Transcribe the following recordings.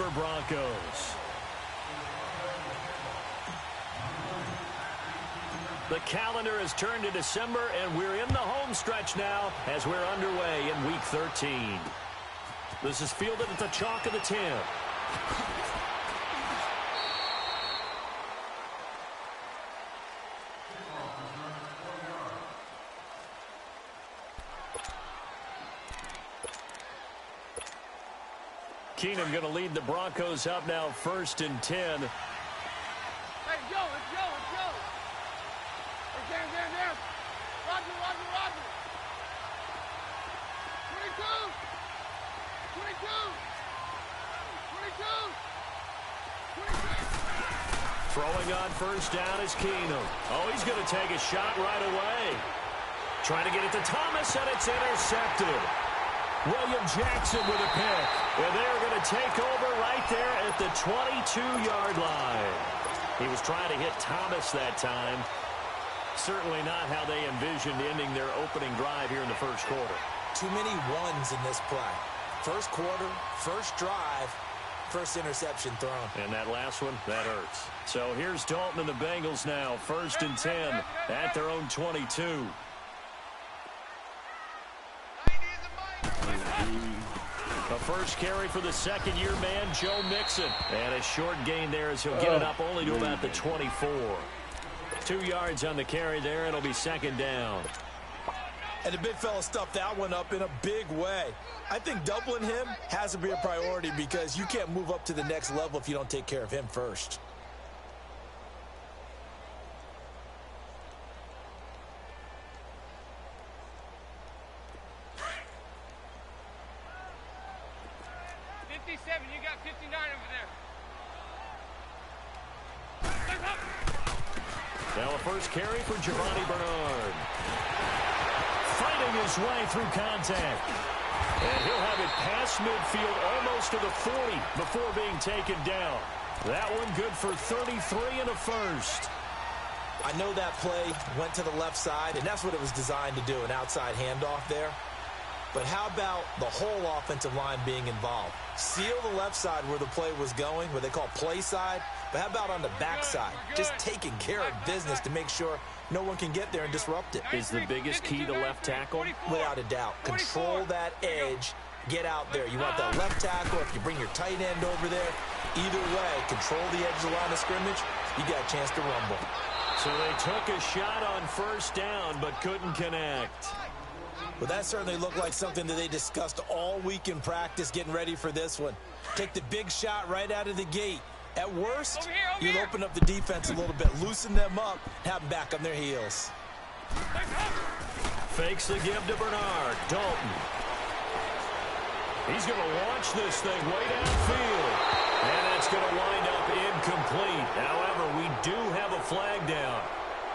Denver Broncos. The calendar has turned to December, and we're in the home stretch now as we're underway in Week 13. This is fielded at the chalk of the 10. Keenum going to lead the Broncos up now, 1st and 10. Hey, let's go. Down. Roger. 22. Throwing on 1st down is Keenum. Oh, he's going to take a shot right away. Trying to get it to Thomas, and it's intercepted. William Jackson with a pick. And they're going to take over right there at the 22-yard line. He was trying to hit Thomas that time. Certainly not how they envisioned ending their opening drive here in the first quarter. Too many ones in this play. First quarter, first drive, first interception thrown. And that last one, that hurts. So here's Dalton and the Bengals now, 1st and 10 at their own 22. A first carry for the second-year man, Joe Mixon. And a short gain there as he'll get it up only to about the 24. 2 yards on the carry there. It'll be 2nd down. And the big fella stuffed that one up in a big way. I think doubling him has to be a priority because you can't move up to the next level if you don't take care of him first. You got 59 over there. Now a first carry for Giovanni Bernard. Fighting his way through contact. And he'll have it past midfield almost to the 40 before being taken down. That one good for 33 and a first. I know that play went to the left side, and that's what it was designed to do, an outside handoff there. But how about the whole offensive line being involved? Seal the left side where the play was going, what they call play side. But how about on the back side? Just taking care of business to make sure no one can get there and disrupt it. Is the biggest key to left tackle? Without a doubt. Control that edge. Get out there. You want that left tackle. If you bring your tight end over there, either way, control the edge of the line of scrimmage, you got a chance to rumble. So they took a shot on 1st down but couldn't connect. Well, that certainly looked like something that they discussed all week in practice getting ready for this one. Take the big shot right out of the gate. At worst, you'll open up the defense a little bit, loosen them up, have them back on their heels. Fakes the give to Bernard. Dalton. He's going to launch this thing way downfield. And that's going to wind up incomplete. However, we do have a flag down.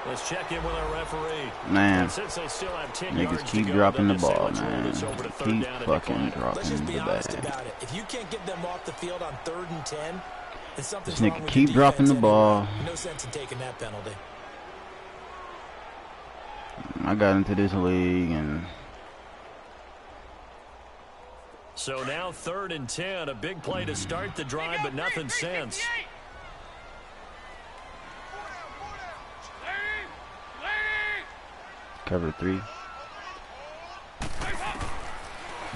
Let's check in with our referee. Man, since they still have 10 niggas yards keep to go, dropping the they'll ball, just say, man. let's roll this over to 3rd Keep down and fucking decline. Let's dropping just be the honest bag. about it. If you can't get them off the field on 3rd and 10, then something's This wrong nigga with keep your dropping the defense ball. anyway. No sense in taking that penalty. I got into this league and So now 3rd and 10, a big play to start the drive, but nothing since. cover 3.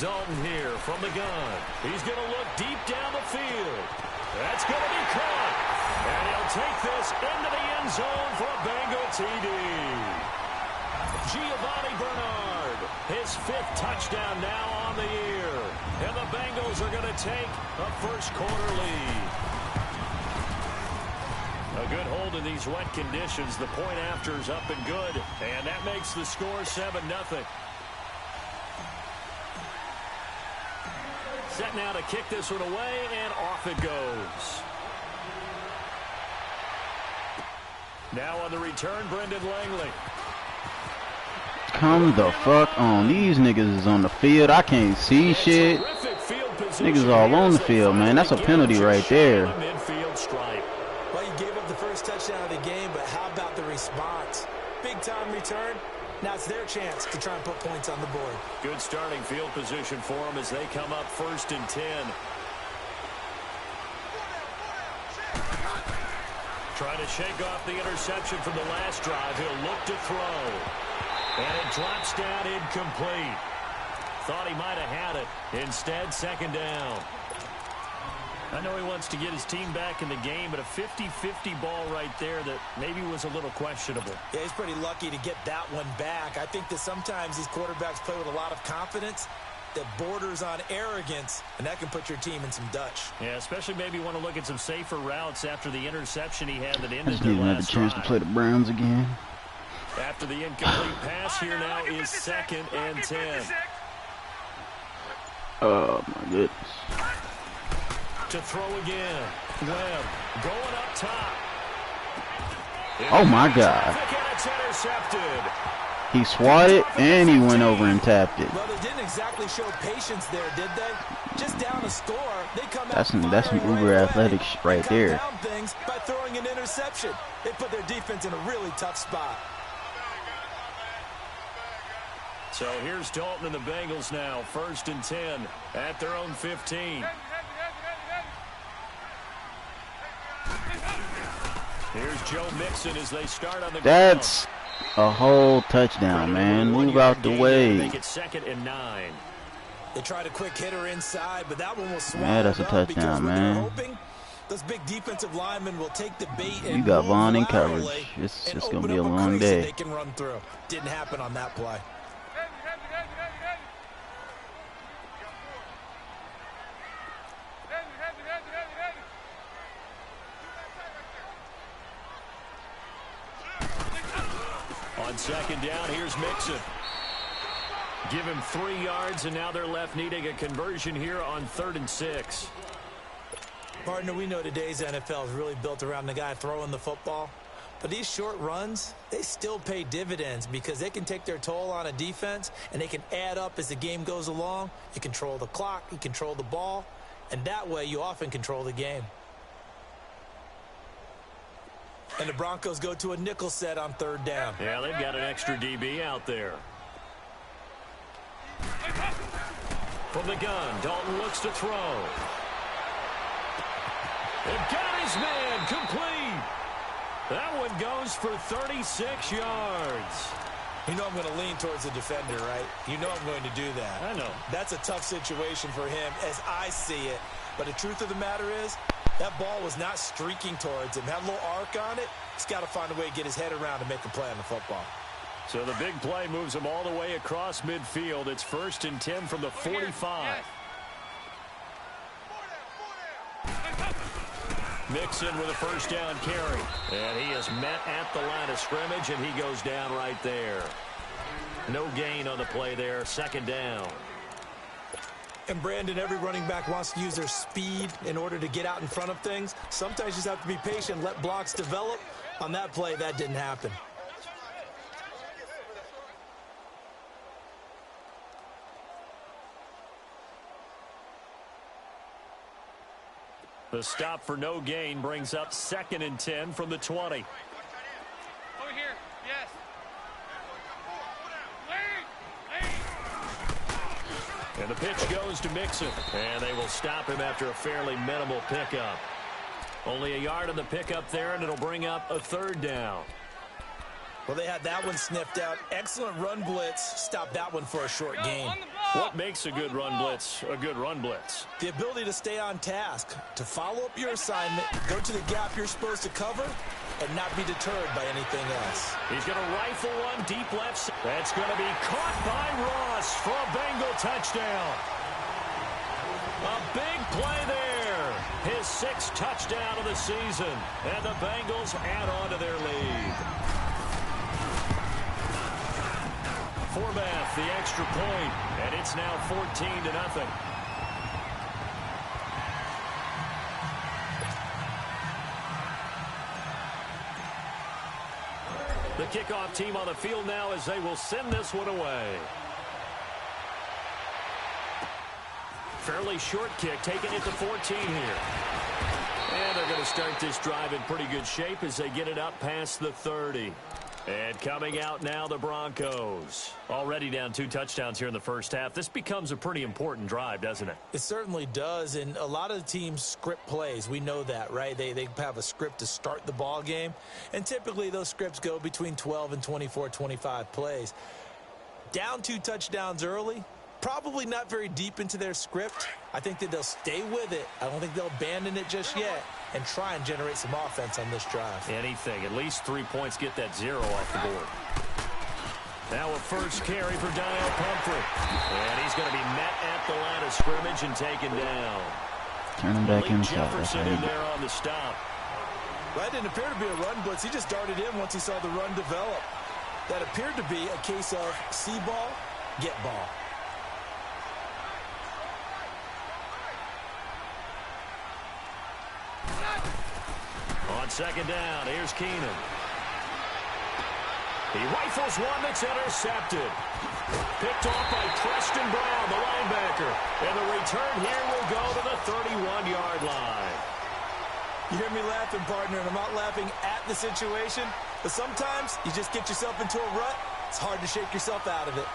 Dalton here from the gun. He's going to look deep down the field. That's going to be caught. And he'll take this into the end zone for a Bengal TD. Giovanni Bernard, his 5th touchdown now on the year. And the Bengals are going to take a first quarter lead. A good hold in these wet conditions. The point after is up and good. And that makes the score 7-0. Set now to kick this one away, and off it goes. Now on the return, Brendan Langley. Come the fuck on. These niggas is on the field. I can't see shit. Niggas all on the field, man. That's a penalty right there. Well, you gave up the first touchdown of the game, but how about the response? Big-time return. Now it's their chance to try and put points on the board. Good starting field position for them as they come up 1st and 10. Trying to shake off the interception from the last drive. He'll look to throw. And it drops down incomplete. Thought he might have had it. Instead, second down. I know he wants to get his team back in the game, but a 50-50 ball right there that maybe was a little questionable. Yeah, he's pretty lucky to get that one back. I think that sometimes these quarterbacks play with a lot of confidence that borders on arrogance, and that can put your team in some Dutch. Yeah, especially maybe want to look at some safer routes after the interception he had that I ended just the didn't have the last chance drive. to play the Browns again. After the incomplete pass, here now is 2nd and 10. Oh, my goodness. To throw again. Webb going up top. Oh, my God. And it's intercepted. He swatted, and he went over and tapped it. Well, they didn't exactly show patience there, did they? Just down a score, they come out That's some firing uber right athletic away. shit right They there. cut down things by throwing an interception. They put their defense in a really tough spot. So here's Dalton and the Bengals now. 1st and 10 at their own 15. Here's Joe Mixon as they start on the ground. That's a whole touchdown, man. Move out the way. Make it 2nd and 9. They tried a quick hitter inside, but that one was swallowed Yeah, that's a up touchdown, because what they're man. hoping, those big defensive linemen will take the bait and You got move Vaughn in laterally coverage. It's and just going to open be a up long crease that day. they can run through. Didn't happen on that play. On 2nd down, here's Mixon. Give him 3 yards, and now they're left needing a conversion here on 3rd and 6. Partner, we know today's NFL is really built around the guy throwing the football. But these short runs, they still pay dividends because they can take their toll on a defense, and they can add up as the game goes along. You control the clock, you control the ball, and that way you often control the game. And the Broncos go to a nickel set on 3rd down. Yeah, they've got an extra DB out there. From the gun, Dalton looks to throw. And got his man complete. That one goes for 36 yards. You know I'm going to lean towards the defender, right? You know I'm going to do that. I know. That's a tough situation for him as I see it. But the truth of the matter is, that ball was not streaking towards him. Had a little arc on it. He's got to find a way to get his head around and make a play on the football. So the big play moves him all the way across midfield. It's 1st and 10 from the 45. Mixon with a 1st down carry. And he is met at the line of scrimmage, and he goes down right there. No gain on the play there. 2nd down. And Brandon, every running back wants to use their speed in order to get out in front of things. Sometimes you just have to be patient, let blocks develop. On that play, that didn't happen. The stop for no gain brings up 2nd and 10 from the 20. Over here, yes. And the pitch goes to Mixon. And they will stop him after a fairly minimal pickup. Only a yard on the pickup there, and it'll bring up a 3rd down. Well, they had that one sniffed out. Excellent run blitz. Stop that one for a short gain. What makes a good run blitz a good run blitz? The ability to stay on task, to follow up your assignment, go to the gap you're supposed to cover, and not be deterred by anything else. He's going to rifle one deep left. That's going to be caught by Ross for a Bengal touchdown. A big play there. His 6th touchdown of the season. And the Bengals add on to their lead. Forbath, the extra point, and it's now 14-0. The kickoff team on the field now as they will send this one away. Fairly short kick, taking it to 14 here. And they're going to start this drive in pretty good shape as they get it up past the 30. And coming out now, the Broncos. Already down 2 touchdowns here in the first half. This becomes a pretty important drive, doesn't it? It certainly does, and a lot of the teams script plays. We know that, right? They have a script to start the ball game, and typically those scripts go between 12 and 24, 25 plays. Down 2 touchdowns early, probably not very deep into their script. I think that they'll stay with it. I don't think they'll abandon it just yet and try and generate some offense on this drive. Anything. At least 3 points, get that 0 off the board. Now a first carry for Daniel Pumphrey. And he's going to be met at the line of scrimmage and taken down. Turn him back inside. Jefferson in there on the stop. That didn't appear to be a run blitz. He just darted in once he saw the run develop. That appeared to be a case of see ball, get ball. On second down, here's Keenum. He rifles one that's intercepted. Picked off by Preston Brown, the linebacker. And the return here will go to the 31-yard line. You hear me laughing, partner, and I'm not laughing at the situation, but sometimes you just get yourself into a rut. It's hard to shake yourself out of it.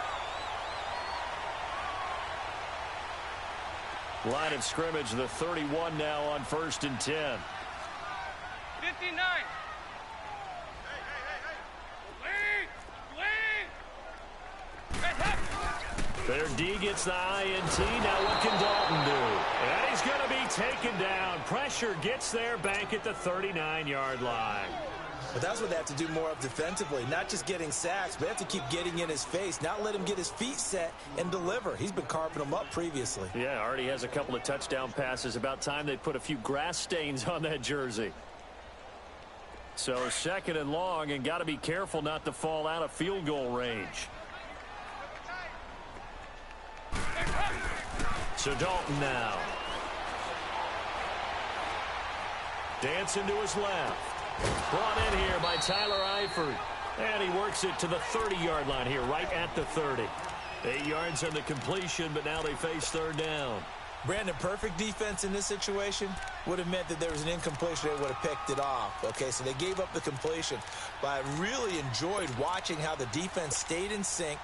Line of scrimmage, the 31 now on 1st and 10. 59. Their D gets the INT. Now what can Dalton do? And he's going to be taken down. Pressure gets there, bank at the 39-yard line. But that's what they have to do more of defensively, not just getting sacks, but they have to keep getting in his face, not let him get his feet set and deliver. He's been carving them up previously. Yeah, already has a couple of touchdown passes. About time they put a few grass stains on that jersey. So 2nd and long, and got to be careful not to fall out of field goal range. So Dalton now. Dancing to his left. Brought in here by Tyler Eifert. And he works it to the 30-yard line here, right at the 30. 8 yards on the completion, but now they face 3rd down. Brandon, perfect defense in this situation would have meant that there was an incompletion. They would have picked it off. Okay, so they gave up the completion. But I really enjoyed watching how the defense stayed in sync,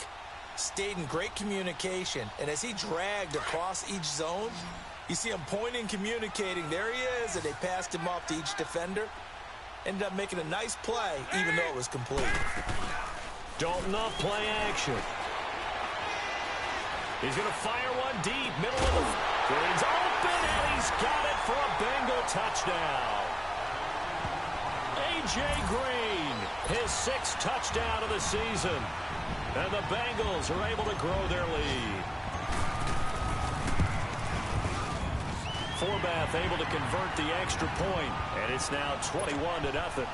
stayed in great communication, and as he dragged across each zone, you see him pointing, communicating. There he is, and they passed him off to each defender. Ended up making a nice play, even though it was complete. Dalton off play action. He's going to fire one deep, middle of the... Green's open, and he's got it for a Bengal touchdown. A.J. Green, his 6th touchdown of the season. And the Bengals are able to grow their lead. Forbath able to convert the extra point, and it's now 21-0.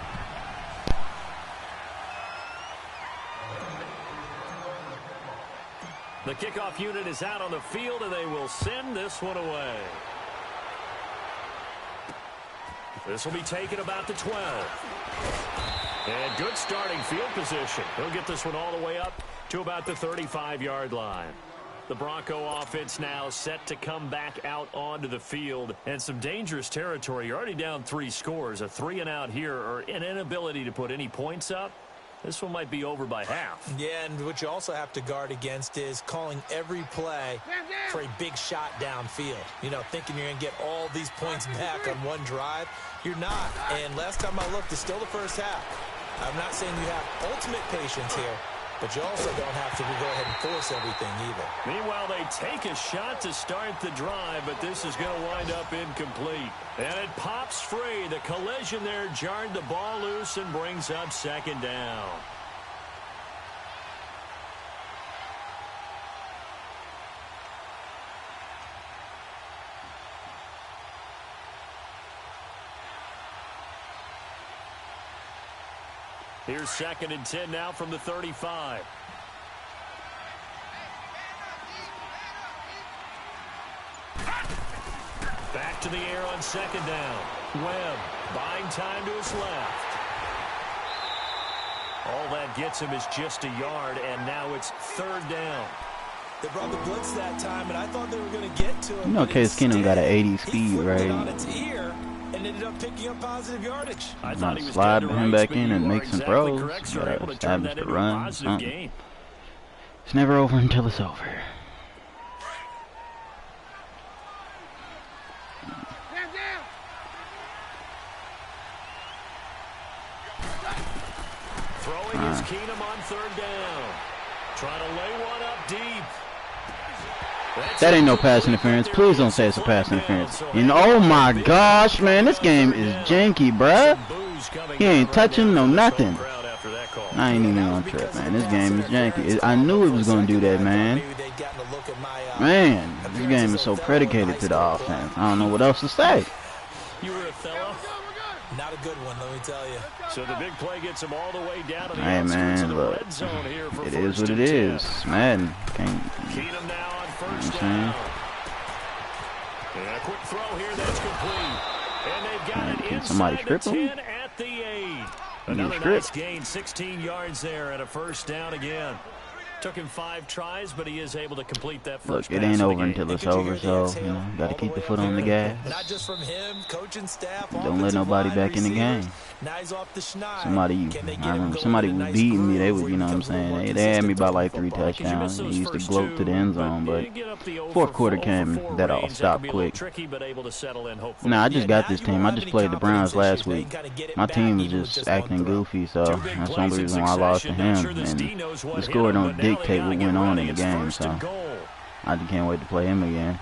The kickoff unit is out on the field, and they will send this one away. This will be taken about the 12. And good starting field position. He'll get this one all the way up to about the 35-yard line. The Bronco offense now set to come back out onto the field. And some dangerous territory. You're already down 3 scores. A 3-and-out here, or an inability to put any points up. This one might be over by half. Yeah, and what you also have to guard against is calling every play for a big shot downfield. You know, thinking you're going to get all these points back on one drive. You're not. And last time I looked, it's still the first half. I'm not saying you have ultimate patience here, but you also don't have to go ahead and force everything either. Meanwhile, they take a shot to start the drive, but this is going to wind up incomplete. And it pops free. The collision there jarred the ball loose and brings up 2nd down. Here's 2nd and 10 now from the 35. Back to the air on 2nd down. Webb buying time to his left. All that gets him is just a yard, and now it's 3rd down. They brought the blitz that time, and I thought they were going to get to him. You know Case Keenum got an 80 speed, right? On its ear, and ended up picking up positive yardage. I thought he was slide dead him race, back in and make some throws. Gotta establish the run. It's never over until it's over. Throwing is Keenum on third down. Trying to lay one up deep. That ain't no pass interference. Please don't say it's a pass interference. And oh my gosh, man, this game is janky, bruh. He ain't touching no nothing. I ain't even on trip, man. This game is janky. I knew it was gonna do that, man. Man, this game is so predicated to the offense. I don't know what else to say. You were a fellow. Not a good one, let me tell you. So the big play gets him all the way down to the hey, man, look, it is what it is. Madden. Can't. Keenum now on first down. And a quick throw here that's complete. And they've got it inside the 10 at the 8. Another nice gain, 16 yards there and a first down again. Took him 5 tries, but he is able to complete that first. Look, it ain't over until it's over, so you know, gotta keep the foot on the gas. Not just from him, coaching staff. Don't let nobody back in the game. Somebody was beating me. They would, you know what I'm saying? They had me by like 3 touchdowns. They used to gloat to the end zone, but fourth quarter came, that all stopped quick. Nah, I just got this team. I just played the Browns last week. My team was just acting goofy, so that's the only reason why I lost to him. And the score don't dictate what went on in the game, so I just can't wait to play him again.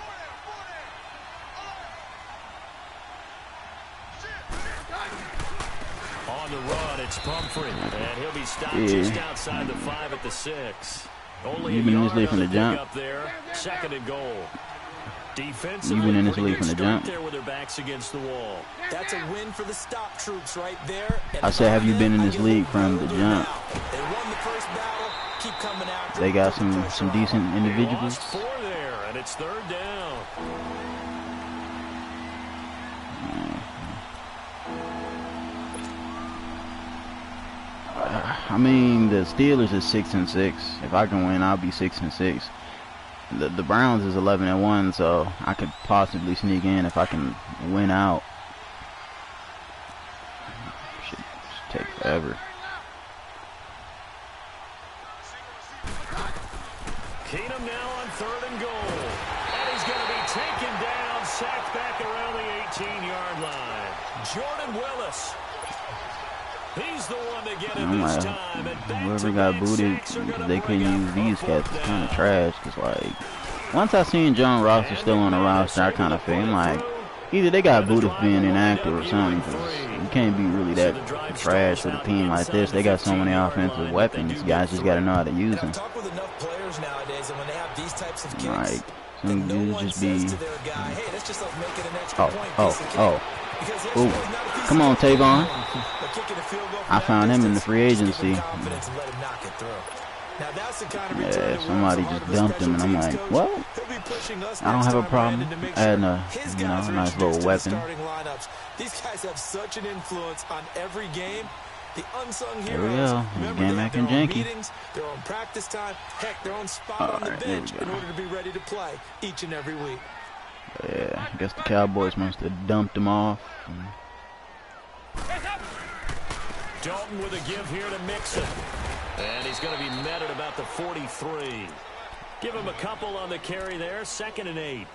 On the run, it's Pumphrey, and he'll be stopped just outside the 5 at the 6. Only You've been in this league from the jump. Up there, 2nd and goal. You've been in this league from the jump. There with their backs against the wall. That's a win for the stop troops right there. I said, have you been in this league from the jump? They won the first battle. Keep coming after. They got some decent individuals. 4 there, and it's 3rd down. I mean, the Steelers is 6-6. If I can win, I'll be 6-6. The Browns is 11-1, so I could possibly sneak in if I can win out. Should take forever. Keenum now on 3rd and goal. And he's going to be taken down, sacked back around the 18-yard line. Jordan Willis. He's the one to get him this time. Whoever got booted, they couldn't use these cats. It's kind of trash. Because, like, once I seen John Ross is still on the roster, I kind of feel like either they got booted for being inactive or something. Because you can't be really that trash with a team like this. They got so many offensive weapons. Guys just got to know how to use them. Like, some dudes just be... Ooh. Come on, Tavon. I found him in the free agency. Yeah, somebody just dumped him, and I'm like, what? I don't have a problem adding a, a nice little weapon. These guys have such an influence on every game. The unsung heroes. There we go. This game acting janky. Their own practice time, heck, their own spot on the bench in order to be ready to play each and every week. Yeah, I guess the Cowboys must have dumped him off. Dalton with a give here to Mixon. And he's going to be met at about the 43. Give him a couple on the carry there. 2nd and 8.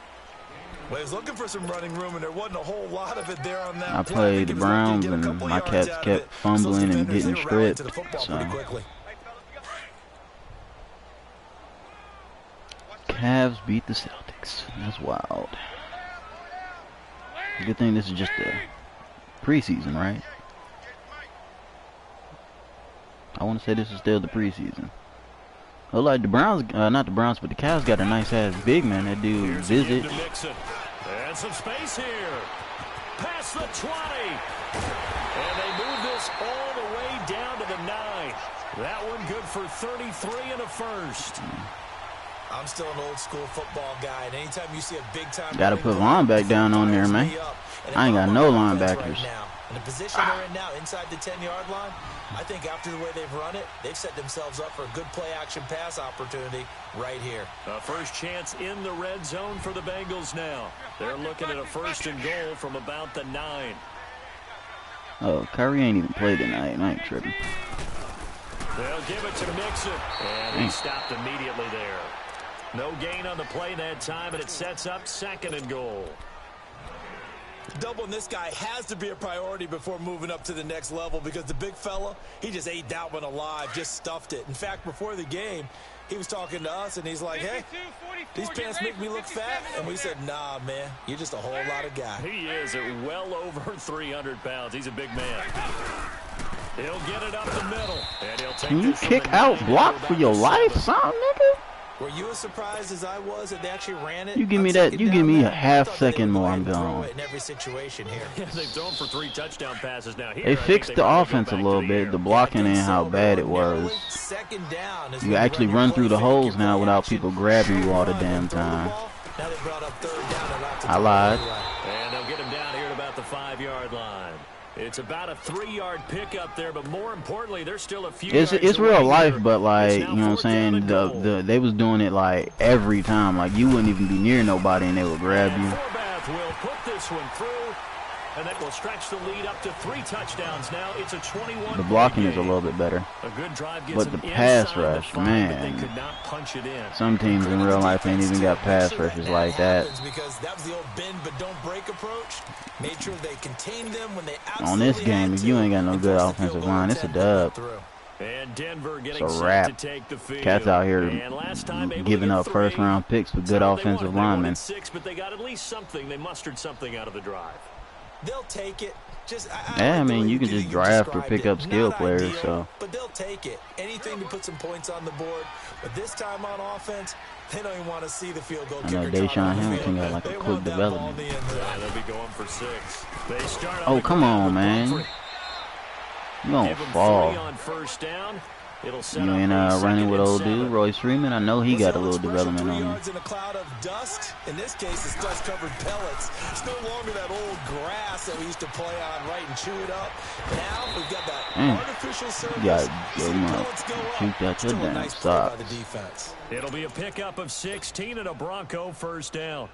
Well, he was looking for some running room, and there wasn't a whole lot of it there on that. I played the Browns, and my cats kept fumbling and getting stripped. So. Cavs beat the Celtics. That's wild. Good thing this is just the preseason, right? I want to say this is still the preseason. Look like the Browns, not the Browns, but the Cavs got a nice ass big man. That dude Visit. And some space here. Past the 20. And they move this all the way down to the 9. That one good for 33 and a first. I'm still an old school football guy, and anytime you see a big time, gotta put linebacker down on there, man. I ain't got no linebackers. In the position they're in now, inside the 10-yard line, I think after the way they've run it, they've set themselves up for a good play-action pass opportunity right here. A first chance in the red zone for the Bengals now. They're looking at a 1st and goal from about the 9. Oh, Kyrie ain't even played tonight. I ain't tripping. They'll give it to Mixon. And he stopped immediately there. No gain on the play that time, and it sets up 2nd and goal. Doubling this guy has to be a priority before moving up to the next level because the big fella, he just ate that one alive, just stuffed it. In fact, before the game, he was talking to us, and he's like, hey, these pants make me look fat. And we said, nah, man, you're just a whole lot of guy. He is at well over 300 pounds. He's a big man. He'll get it up the middle. And he'll take Can you kick out block for your life, son, nigga? Were you as surprised as I was that they actually ran it? You give me that. You give me a half second more, I'm gone. In every situation here. Yeah, they've thrown for 3 touchdown passes now. Here, they fixed the offense a little bit. The blocking and how bad it was. You actually run through the holes now without people grabbing you all the damn time. I lied. And they'll get him down here at about the 5-yard line. It's about a 3-yard pickup there, but more importantly, there's still a few. It's real life, but like, you know what I'm saying? They was doing it like every time. Like you wouldn't even be near nobody and they would grab you. Forbath will put this one through, and that will stretch the lead up to 3 touchdowns now. It's a 21. The blocking is a little bit better. A good drive gets but the pass rush, man. They could not punch it in. Some teams in real life ain't even got pass rushes like that. Because that was the old bend but don't break approach. Made sure they contained them when they on this game, if you ain't got no good offensive line, it's a dub. And Denver it's a wrap. Cats out here giving up first-round picks for good offensive linemen. 6, but they got at least something. They mustered something out of the drive. They'll take it. Yeah, I mean, you can just draft or pick up skill players, so. But they'll take it. Anything to put some points on the board. But this time on offense, they don't even want to see the field goal kicker. I know Deshaun Hamilton got like a quick development. Yeah, they'll be going for 6. They start oh, come on, man. You gonna fall. On 1st down. You ain't running with old dude, Royce Freeman. I know he got a little development on him. In a cloud of dust. In this case, it's dust-covered pellets. It's no longer that old grass that we used to play on, right, and chew it up. Now we've got that artificial surface. Shoot that to damn socks. It'll be a pickup of 16 and a Bronco 1st down.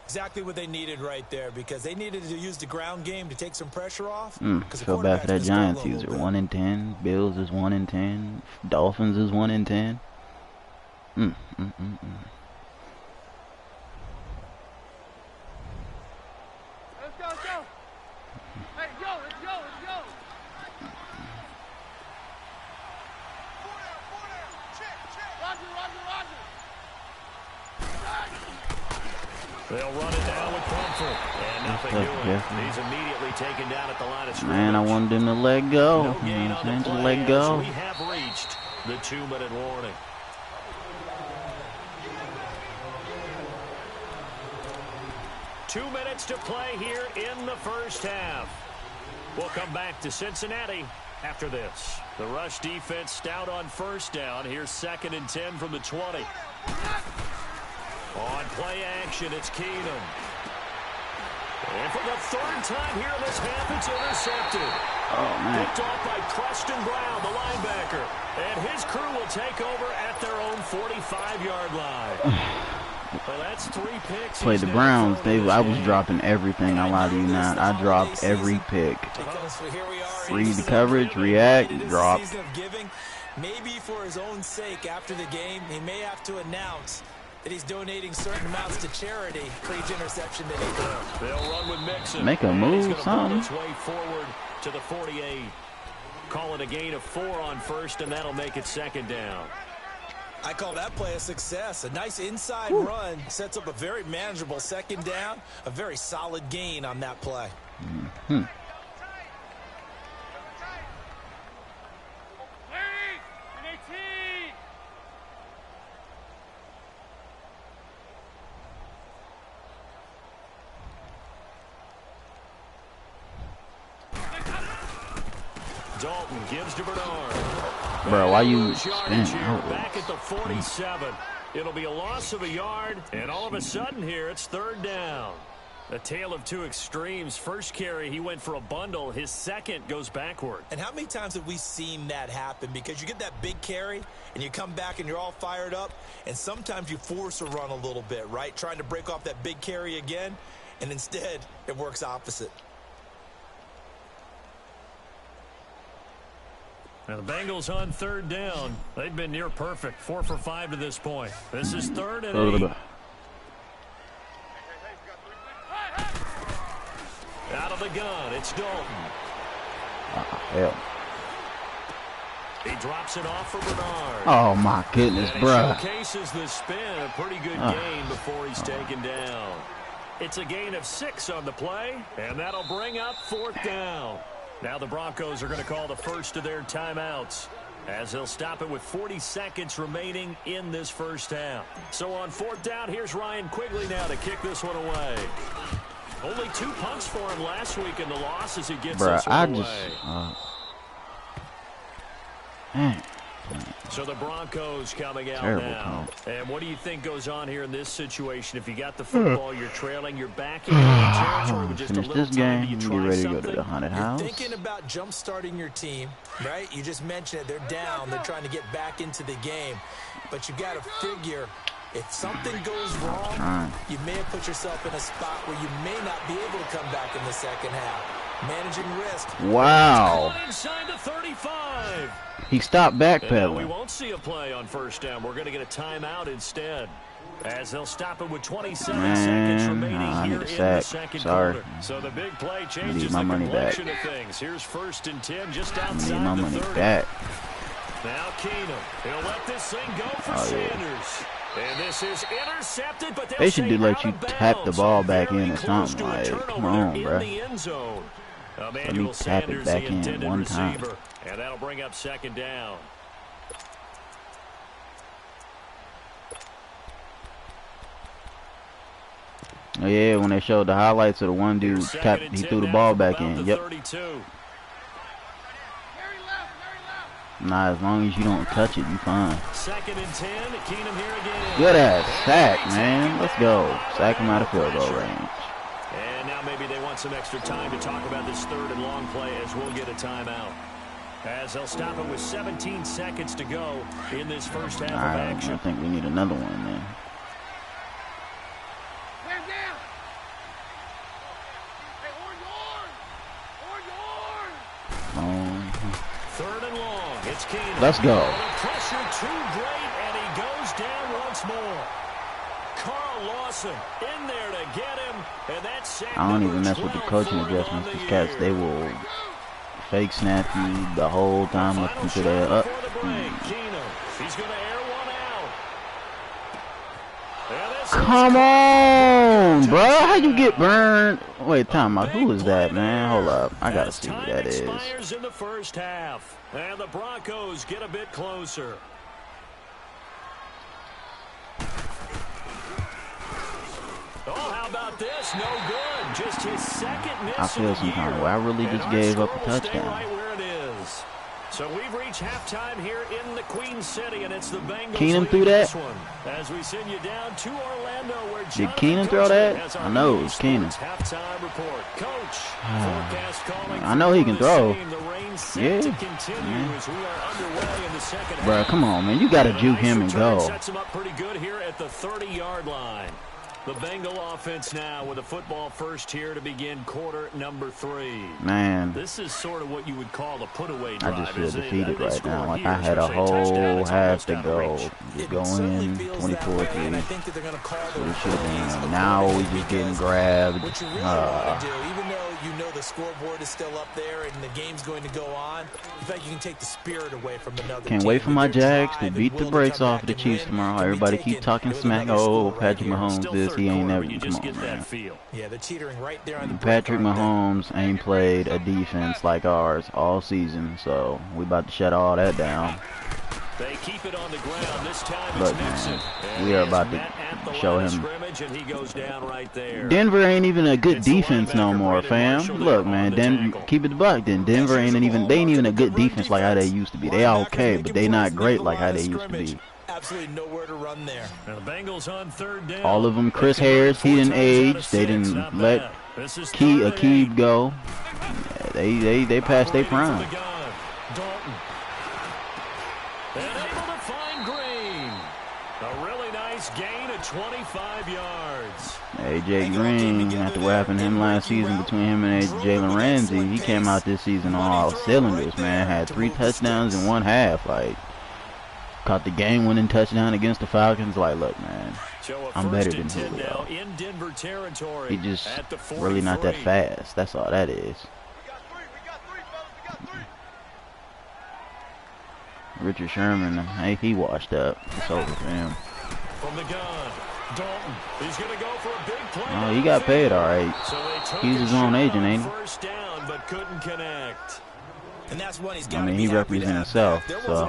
Exactly what they needed right there, because they needed to use the ground game to take some pressure off. Feel bad for that Giants user. 1-10. Bills is 1-10. Dolphins is 1-10. Let's go. Hey, let's go. Roger. They'll run it down with Comfort. And nothing doing. He's immediately taken down at the line of scrimmage. Man, I wanted him to let go. No gain on the play. Let go. We have reached the 2-minute warning. Two minutes to play here in the 1st half. We'll come back to Cincinnati after this. The rush defense stout on 1st down. Here's 2nd and 10 from the 20. On play action, it's Keenum. And for the 3rd time here in this half, it's intercepted. Oh, man. Picked off by Preston Brown, the linebacker. And his crew will take over at their own 45-yard line. Well, that's 3 picks. Played the Browns. I was dropping everything. I lie to you not. I dropped every pick. Read the coverage, react, drop. Maybe for his own sake, after the game, he may have to announce that he's donating certain amounts to charity for each interception that he throws. They'll run with Mixon. Make a move, something. Its way forward to the 48. Call it a gain of 4 on 1st, and that'll make it 2nd down. I call that play a success. A nice inside run sets up a very manageable 2nd down. A very solid gain on that play. Dalton gives to Bernard. Bro, why you spin? Back at the 47. It'll be a loss of a yard, and all of a sudden here, it's 3rd down. A tale of two extremes. First carry, he went for a bundle. His second goes backward. And how many times have we seen that happen? Because you get that big carry, and you come back and you're all fired up, and sometimes you force a run a little bit, right? Trying to break off that big carry again, and instead it works opposite. Now the Bengals on third down. They've been near perfect. 4 for 5 to this point. This is 3rd and 8. Out of the gun, it's Dalton. Hell. He drops it off for Bernard. Oh my goodness, bro. Showcases the spin. A pretty good gain before he's taken down. It's a gain of 6 on the play, and that'll bring up 4th down. Now the Broncos are going to call the first of their timeouts, as they'll stop it with 40 seconds remaining in this first half. So on 4th down, here's Ryan Quigley now to kick this one away. Only 2 punts for him last week in the loss as he gets this one away. So the Broncos coming out now. And what do you think goes on here in this situation? If you got the football, you're trailing, you're back in territory with just a little time. Do you try ready something? To go to the haunted house. You're thinking about jump-starting your team, right? You just mentioned it. They're down. They're trying to get back into the game. But you got to figure, if something goes wrong, you may have put yourself in a spot where you may not be able to come back in the second half. Managing risk. Wow. Inside the 35. He stopped backpedaling. We won't see a play on first down. We're going to get a timeout instead, as they'll stop it with 27 seconds remaining here in the second quarter. So the big play changes the complexion of things. Here's 1st and 10 just outside the 30. Now Keenum. He'll let this thing go for Sanders. And this is intercepted, but they should let you tap the ball back in or something. Like, come on, bro. Let me tap it back in one time. And that'll bring up 2nd down. Oh, yeah, when they showed the highlights of the one dude tapped, he threw the ball back in. Yep. Nah, as long as you don't touch it, you fine. 2nd and 10. Keenum here again. Good ass sack, man. Let's go. Sack him out of field goal range. And now maybe they want some extra time to talk about this 3rd and long play, as we'll get a timeout. As they'll stop it with 17 seconds to go in this first half of action. I think we need another one, man. Let's go. Pressure too great, and he goes down once more. Carl Lawson in there to get him, and that's I don't even mess with the coaching adjustments. These cats, they will fake snap you the whole time up until they're up. He's going to air one out. Come on, bro. How you get burned? Wait, time out. Who is that, man? Hold up. I got to see who that is. In the first half. And the Broncos get a bit closer. Oh, how about this? No good. Just his 2nd miss. I feel some kind of way. I really just gave up a touchdown. Right where it is. So we've reached halftime here in the Queen City, and it's the Bengals. Keenum threw that? As we send you down to Orlando, where did Keenum throw that? I know it was Keenum. Halftime report. Coach, forecast calling. I know he can throw. Yeah. Bro, come on, man. You got to juke him and go. Sets him up pretty good here at the 30-yard line. The Bengal offense now with a football first here to begin quarter number 3. Man. This is sort of what you would call a put-away drive. I just feel defeated right now. Like I had a whole half to go. Just go in, 24-3. So we should have been. Now we just getting grabbed. What you really want to do, even though you know the scoreboard is still up there and the game's going to go on, in fact, you can take the spirit away from another Can't wait for my Jags to beat the brakes off of the Chiefs tomorrow. Everybody keep talking smack. Oh, Patrick Mahomes this. He ain't never. Come on, man. Yeah, they're teetering right there on the Patrick Mahomes ain't played a defense like ours all season, so we about to shut all that down. They keep it on the ground. This time but man, we are about to show him. And he goes down right there. Denver ain't even a good defense no more, fam. Look, man, Denver, keep it the buck. Then Denver ain't even. They ain't even a good defense like how they used to be. They are okay, but they not great like how they used to be. absolutely nowhere to run there. And the Bengals on third down. All of them, Chris Harris, he didn't age. They didn't let Akeem go. They passed their prime. Dalton. And able to find Green. A really nice gain of 25 yards. AJ Green, after what happened to him last season between him and Jalen Ramsey, he came out this season on all cylinders, man. Had 3 touchdowns in 1 half. Like, caught the game-winning touchdown against the Falcons. Like, look, man, I'm better than Julio. He just really not that fast. That's all that is. Richard Sherman, hey, he washed up. It's over for him. From the gun, Dalton. He's going to go for a big play. Oh, he got paid all right. He's his own agent, ain't he? First down, but couldn't connect. And that's when he's I mean, he represents himself, so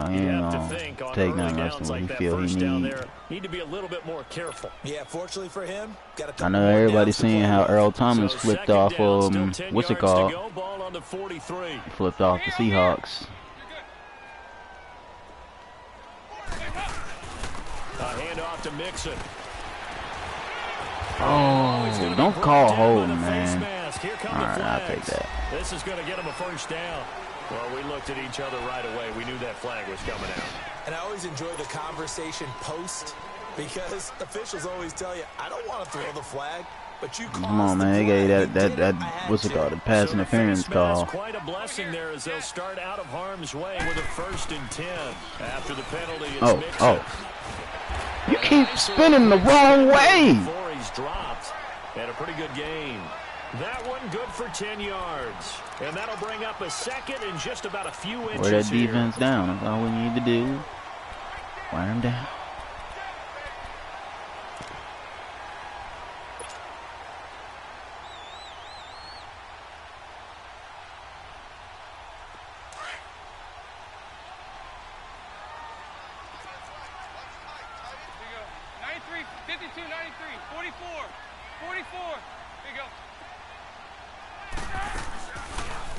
he ain't gonna take nothing less than what he feel he needs. Need to be a little bit more careful. Yeah, fortunately for him, I know everybody's seeing how Earl Thomas flipped off what's it called? Flipped off the Seahawks. Handoff to Mixon. Oh, don't call holding, man. All right, I'll take that. This is going to get him a first down. Well, we looked at each other right away. We knew that flag was coming out. And I always enjoy the conversation post because officials always tell you, I don't want to throw the flag, but you come on, man. They gave that what's it called? The pass interference call. Quite a blessing there as they'll start out of harm's way with a 1st and 10 after the penalty. Oh. You keep spinning the wrong way. Before he's dropped, and a pretty good game. That one good for 10 yards. And that'll bring up a second in just about a few inches. Wear that defense down. That's all we need to do. Wear him down.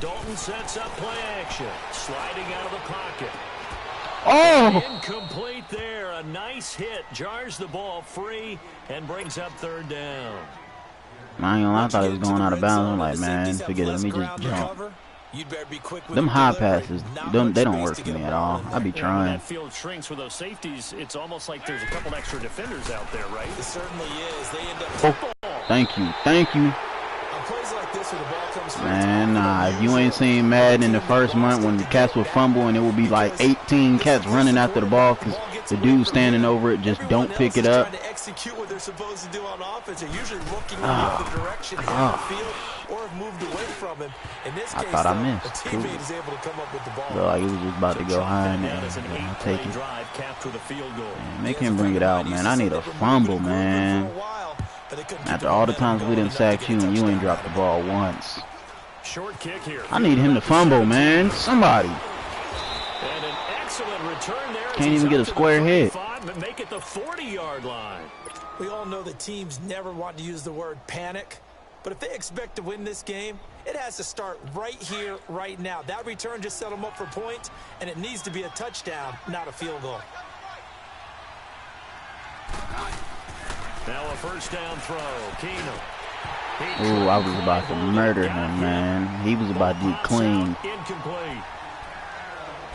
Dalton sets up play action, sliding out of the pocket. Oh! Incomplete there. A nice hit. Jars the ball free and brings up 3rd down. I ain't gonna lie, I thought he was going out of bounds. I'm like, man, forget it. Let me just jump. Them high passes, they don't work for me at all. I be trying. That field shrinks with those safeties. It's almost like there's a couple extra defenders out there, right? It certainly is. They end up. Thank you. Man, nah, if you ain't seen Madden in the first month when the cats would fumble and it would be like 18 cats running after the ball because the dude standing over it just don't pick it up. I thought I missed. Cool. Looked like it was just about to go high in there. I'll take it. Man, make him bring it out, man. I need a fumble, man. After all the times we didn't sack you and you ain't dropped the ball once. Short kick here. I need him to fumble, man. Somebody. And an excellent return there. Can't even get a square hit. Make it the 40-yard line. We all know that teams never want to use the word panic, but if they expect to win this game, it has to start right here, right now. That return just set them up for points, and it needs to be a touchdown, not a field goal. Now a 1st down throw. Keenum. Ooh, I was about to murder him, man. He was about to get clean. Incomplete.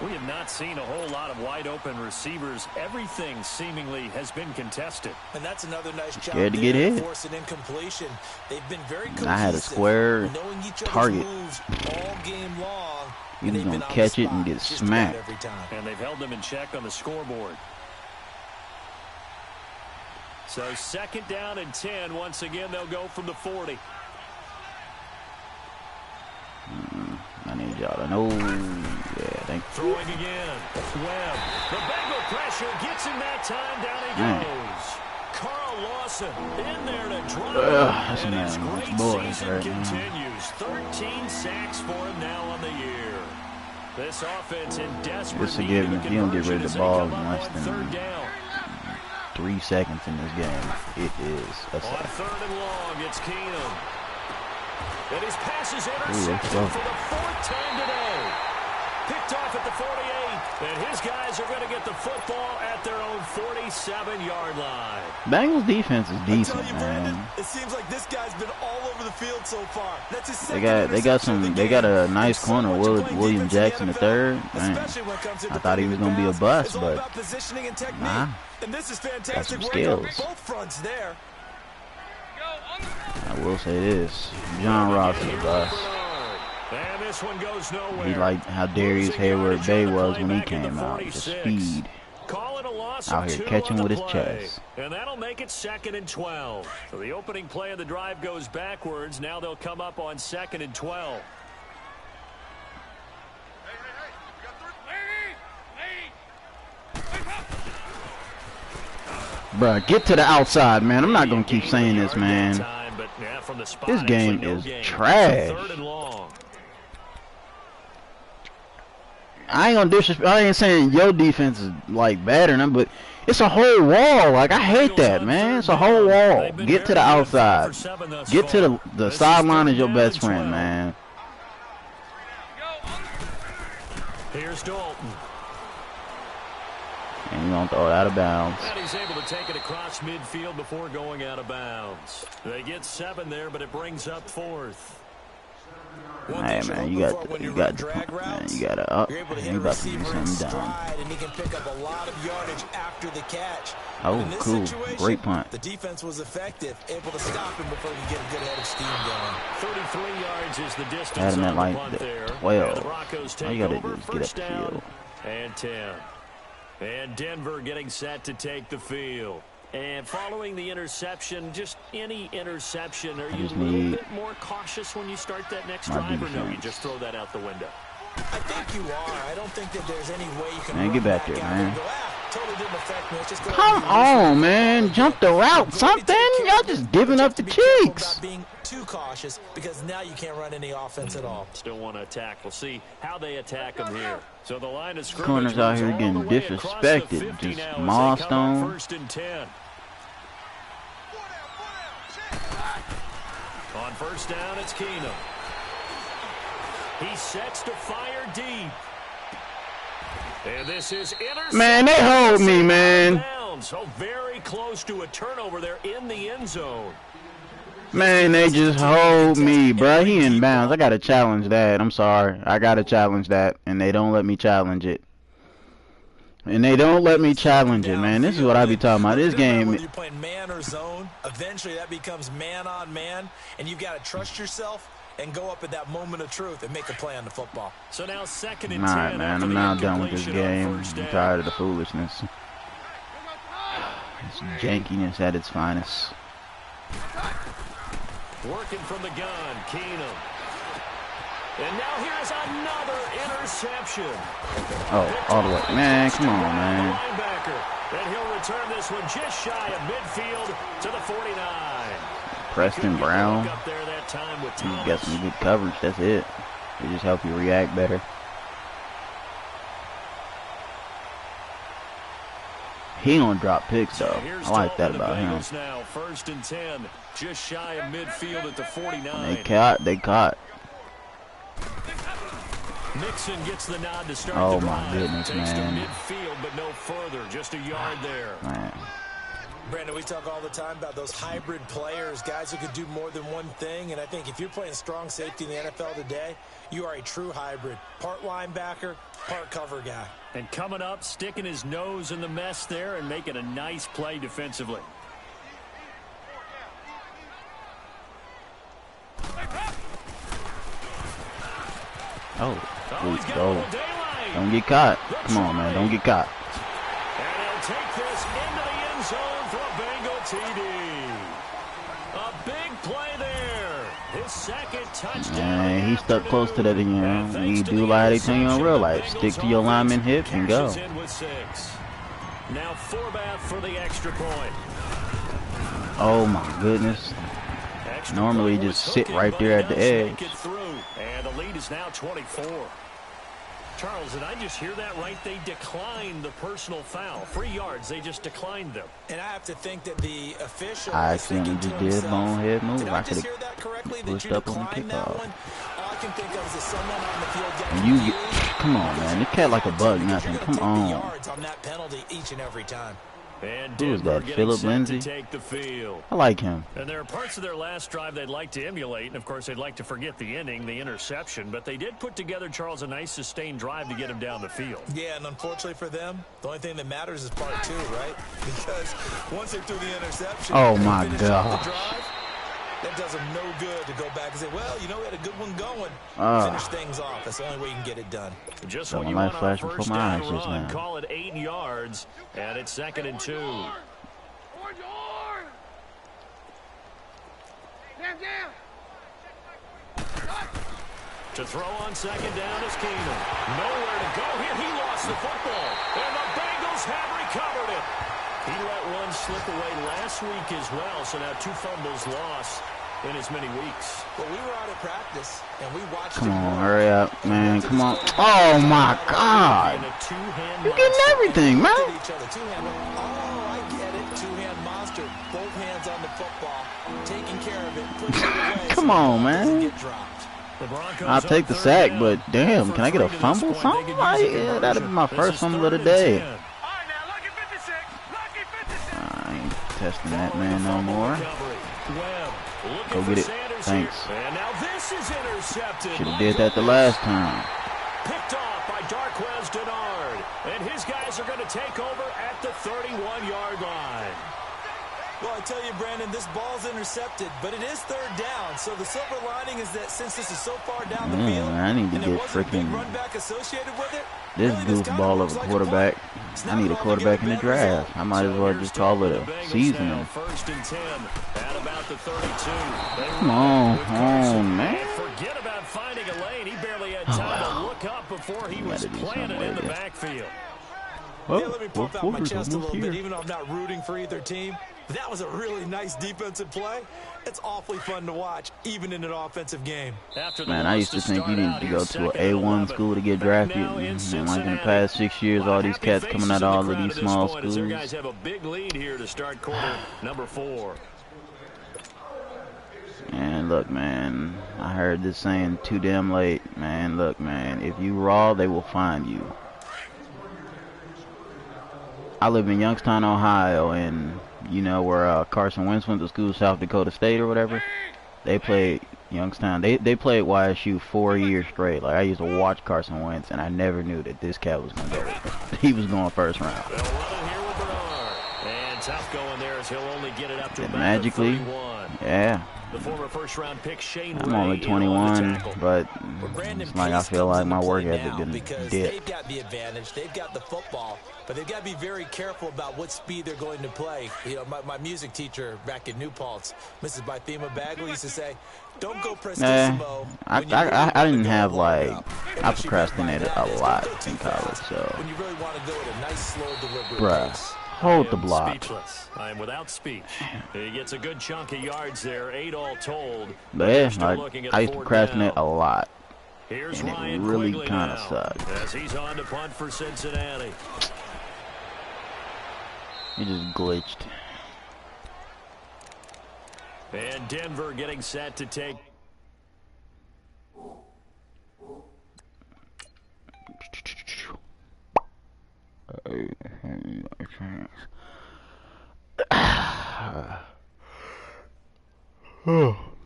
We have not seen a whole lot of wide open receivers. Everything seemingly has been contested. And that's another nice job. Scared to get hit. Forcing incompletion. They've been very cohesive, I had a square target. All game long. He was going to catch it and get smacked. And they've held them in check on the scoreboard. So 2nd down and 10. Once again, they'll go from the 40. I need y'all to know. Yeah, thank you. Throwing again. Webb. The Bengal pressure gets him that time. Down he goes. Carl Lawson in there to drop. That's a man. Boys right continues. 13 sacks for him now on the year. This offense in desperate it's a given. If you don't get rid of the ball in less than 3 seconds in this game, it is a sack. On 3rd and long, it's Keenum. And his pass is intercepted for the 4th time today. Picked off at the 48. And his guys are going to get the football at their own 47-yard line. Bengals defense is decent, you, man. Brandon, it seems like this guy's been all over the field so far. That's his they got a nice corner, William Jackson the third. Man, I thought he was gonna be a bust, but nah, got some skills. I will say this: John Ross is a bust. And this one goes nowhere. He like how Darius Hayward Bay was when he came out, just speed. Out here catching with his chest. And that'll make it 2nd and 12. So the opening play of the drive goes backwards. Now they'll come up on 2nd and 12. Bruh, get to the outside, man. I'm not going to keep saying this, man. This game is trash. I ain't gonna disrespect. I ain't saying your defense is like bad or nothing, but it's a whole wall. Like, I hate that, man. It's a whole wall. Get to the outside. Get to the sideline is your best friend, man. Here's Dalton. And you gonna throw it out of bounds. And he's able to take it across midfield before going out of bounds. They get 7 there, but it brings up 4th. Hey man, you got man, you gotta up. You're able to You hit a about to do receiver in something down. stride, and he can pick up a lot of yardage after the catch. Oh, In this cool. situation, Great punt. The defense was effective, able to stop him before he could get a good head of steam going. 33 yards is the distance Had him on at the like punt there. 12. And the Broncos take All you gotta over. do is get up First the down field. and 10. And Denver getting set to take the field. And following the interception, just any interception, are you a little bit more cautious when you start that next drive, or no, you just throw that out the window? I think you are. I don't think that there's any way you can Man, get back there, man. Go, totally didn't affect me. Let's just go Come on, man. Jump the route, something. Y'all just giving up the cheeks. About being too cautious, because now you can't run any offense at all. Still want to attack. We'll see how they attack them here. So the line of scrimmage Corners out here getting disrespected. Just milestone. 1st and 10. On first down, it's Keenum. He sets to fire deep. And this is intercepted. Man, they hold me, man. So very close to a turnover there in the end zone. Man, they just hold me, bro. He in bounds. I got to challenge that. I'm sorry. I got to challenge that. And they don't let me challenge it. And they don't let me challenge it, man. This is what I be talking about. This game. Whether you're playing man or zone, eventually that becomes man on man, and you've got to trust yourself and go up at that moment of truth and make a play on the football. So now 2nd and 10. All right, man. I'm now done with this game. I'm tired of the foolishness. It's jankiness at its finest. Working from the gun, Keenum. And now here's another interception. Oh, all the way. Man, come on, man. And he'll return this one just shy of midfield to the 49. Preston Brown. Up there that time with He got some good coverage. That's it. They just help you react better. He don't drop picks though. I like that about him. Now, 1st and 10, just shy of midfield at the 49. They caught. Mixon gets the nod to start Oh the my drive. goodness, Takes man. to midfield, but no further. Just a yard there. Man. Brandon, we talk all the time about those hybrid players, guys who could do more than one thing, and I think if you're playing strong safety in the NFL today, you are a true hybrid. Part linebacker, part cover guy. And coming up, sticking his nose in the mess there and making a nice play defensively. Oh, please go. Don't get caught. Come on, man. Don't get caught. And he'll take this into the end zone for a Bengal TD. A big play there. His second touchdown. Man, he stuck close to that again. You do like they tell you in real life. Stick to your lineman hip and go. Now Forbath for the extra point. Oh my goodness. Normally just sit right there at the edge. And the lead is now 24. Charles, did I just hear that right? They declined the personal foul. 3 yards, they just declined them. And I have to think that the official... I accidentally just did a bonehead move. I could have correctly pushed up on the kickoff. All I can think of is that someone on the field And you get Come on, man. This cat like a bug, nothing. Come on. On that penalty each and every time. And who is that? Philip Lindsay? I like him. And there are parts of their last drive they'd like to emulate, and of course they'd like to forget the inning, the interception, but they did put together, Charles, a nice sustained drive to get him down the field. Yeah, and unfortunately for them, the only thing that matters is part 2, right? Because once they threw the interception, oh my God. That does them no good to go back and say, well, you know, we had a good one going. Finish things off. That's the only way you can get it done. Just when you want a first down run, call it 8 yards, and it's 2nd and 2. To throw on 2nd down is Keenum. Nowhere to go here. He lost the football, and the Bengals have recovered it. He let one slip away last week as well, so now 2 fumbles lost in as many weeks. Well, we were out at practice, and we watched. Come on, hurry up, man. Come on. Oh, my God. You're getting everything, man. Oh, I get it. Two-hand monster. Both hands on the football. Taking care of it. Pushing it away. Come on, man. I'll take the sack, but damn, can I get a fumble? Something like yeah, that'll be my first fumble of the day. I ain't testing that man no more. Go get it. Thanks. Should have did that the last time. Picked off by Darqueze Dennard, and his guys are going to take over at the 31-yard line. Well, I tell you, Brandon, this ball's intercepted, but it is 3rd down. So the silver lining is that since this is so far down the field, I need to get freaking this goofball of a quarterback. I need a quarterback in the draft. I might as well just call it a season. Come on, man. Forget about finding a lane. He barely had time to look up before he was planted in the backfield. Yeah, let me pump out my chest a little bit, even though I'm not rooting for either team. That was a really nice defensive play. It's awfully fun to watch, even in an offensive game. Man, I used to think you needed to go to an A1 school to get drafted. And like in the past 6 years, all these cats coming out of all of these small schools. Their guys have a big lead here to start quarter number 4. Man, look, man. I heard this saying too damn late. Man, look, man. If you raw, they will find you. I live in Youngstown, Ohio, and you know where Carson Wentz went to school, South Dakota State or whatever. They played Youngstown. They played YSU 4 years straight. Like I used to watch Carson Wentz, and I never knew that this cat was gonna go. He was going first round. They'll run it here with Bernard. And tough going there as he'll only get it up to about magically. 31. Yeah. The former first-round pick Shane I'm only 21, but it's like I feel like my work ethic didn't because dip. They've got the advantage. They've got the football, but they've got to be very careful about what speed they're going to play. You know, my music teacher back in New Paltz, Mrs. Bythema Bagley, used to say, "Don't go prestissimo." I didn't have like I procrastinated a lot in college, so. When you really want to go at a nice, slow, deliberate pace. Hold the block. Speechless. I am without speech. He gets a good chunk of yards there, 8 all told. But yeah, like, I used to procrastinate a lot. Here's and Ryan it really Quigley kind of now, sucked. as he's on to punt for Cincinnati. He just glitched. And Denver getting set to take.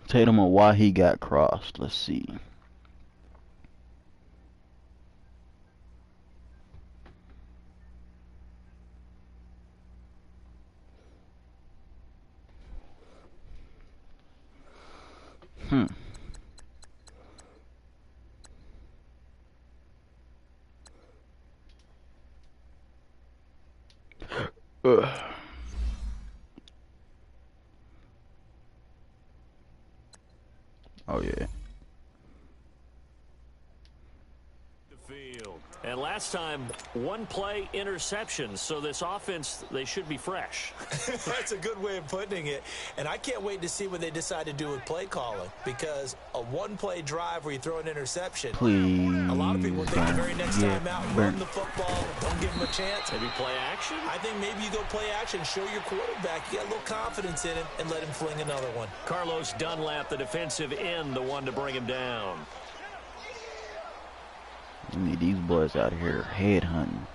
Tatum or why he got crossed. Let's see. Oh yeah. And last time, 1 play interception. So this offense, they should be fresh. That's a good way of putting it. And I can't wait to see what they decide to do with play calling. Because a 1-play drive where you throw an interception. Please. A lot of people think the very next time out, run the football, don't give him a chance. Maybe play action? I think maybe you go play action, show your quarterback, you get a little confidence in him, and let him fling another one. Carlos Dunlap, the defensive end, the one to bring him down. We need these boys out here head hunting.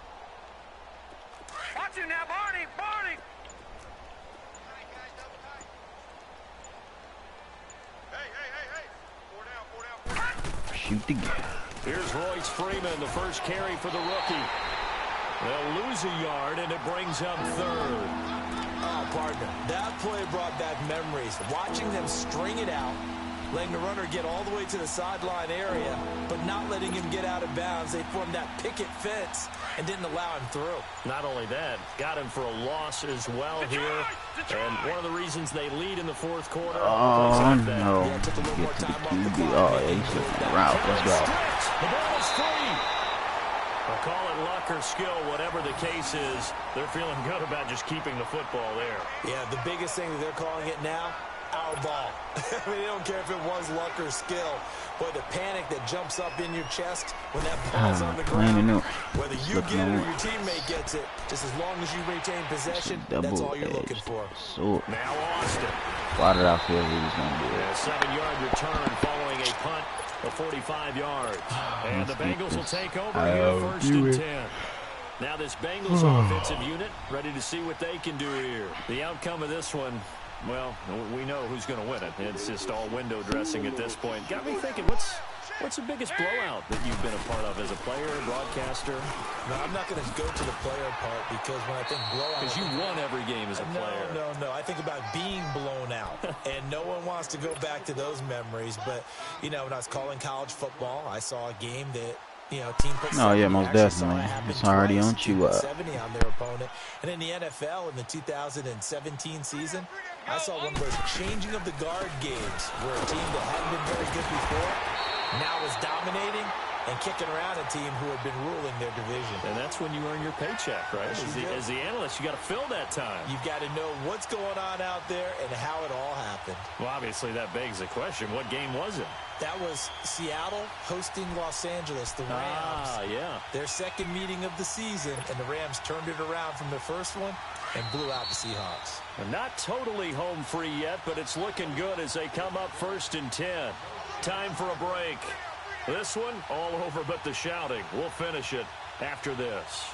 Watch you now, Barney! Barney! Hey. Shoot the gap. Here's Royce Freeman, the first carry for the rookie. They'll lose a yard, and it brings up third. Oh, partner, that play brought back memories. Watching them string it out, letting the runner get all the way to the sideline area, but not letting him get out of bounds. They formed that picket fence and didn't allow him through. Not only that, got him for a loss as well here. And one of the reasons they lead in the fourth quarter. Oh, no. Get to the QB. Oh, yeah, he's looking route. Let's go. The ball is free. I'll call it luck or skill, whatever the case is. They're feeling good about just keeping the football there. Yeah, the biggest thing that they're calling it now, our ball. I mean, they don't care if it was luck or skill. But the panic that jumps up in your chest when that ball's on the ground, whether you get it or your teammate gets it, just as long as you retain possession, that's all you're looking for. Now Austin. Why did I feel he was going to do it? A 7-yard return following a punt of 45 yards. And the Bengals will take over here first and 10. Now this Bengals offensive unit ready to see what they can do here. The outcome of this one, well, we know who's going to win it. It's just all window dressing at this point. Got me thinking, what's the biggest blowout that you've been a part of as a player, broadcaster? No, I'm not going to go to the player part because when I think blowout... Because you won every game as a player. No. I think about being blown out. And no one wants to go back to those memories. But, you know, when I was calling college football, I saw a game that... You know, team puts yeah, most definitely. It's already on you 70 on their opponent. And in the NFL in the 2017 season, I saw one of those changing of the guard games where a team that hadn't been very good before now is dominating and kicking around a team who had been ruling their division. And that's when you earn your paycheck, right? As the analyst, you got to fill that time. You've got to know what's going on out there and how it all happened. Well, obviously that begs the question, what game was it? That was Seattle hosting Los Angeles, the Rams. Yeah. Their second meeting of the season, and the Rams turned it around from their first one and blew out the Seahawks. Well, not totally home free yet, but it's looking good as they come up first and 10. Time for a break. This one, all over but the shouting. We'll finish it after this.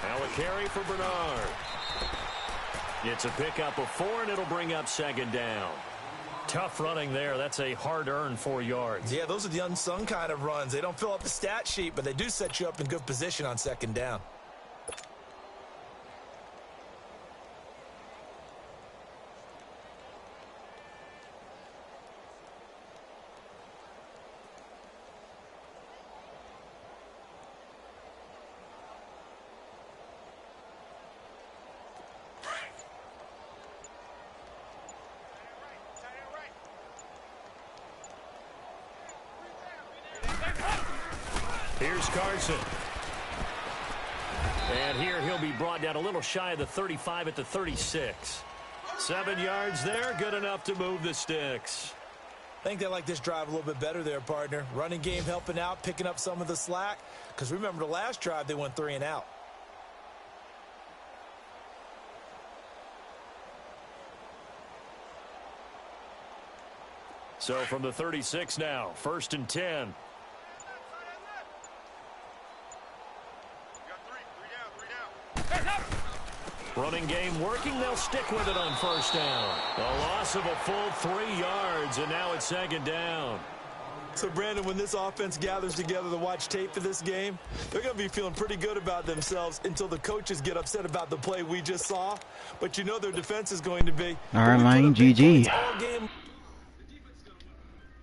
Now a carry for Bernard. It's a pickup of 4, and it'll bring up second down. Tough running there. That's a hard-earned 4 yards. Yeah, those are the unsung kind of runs. They don't fill up the stat sheet, but they do set you up in good position on second down. Here's Carson. And here he'll be brought down a little shy of the 35 at the 36. 7 yards there, good enough to move the sticks. I think they like this drive a little bit better there, partner. Running game helping out, picking up some of the slack. Because remember the last drive, they went 3 and out. So from the 36 now, first and 10. Running game working. They'll stick with it on first down. A loss of a full 3 yards, and now it's second down. So, Brandon, when this offense gathers together to watch tape for this game, they're going to be feeling pretty good about themselves until the coaches get upset about the play we just saw. But you know their defense is going to be. All right, man, GG.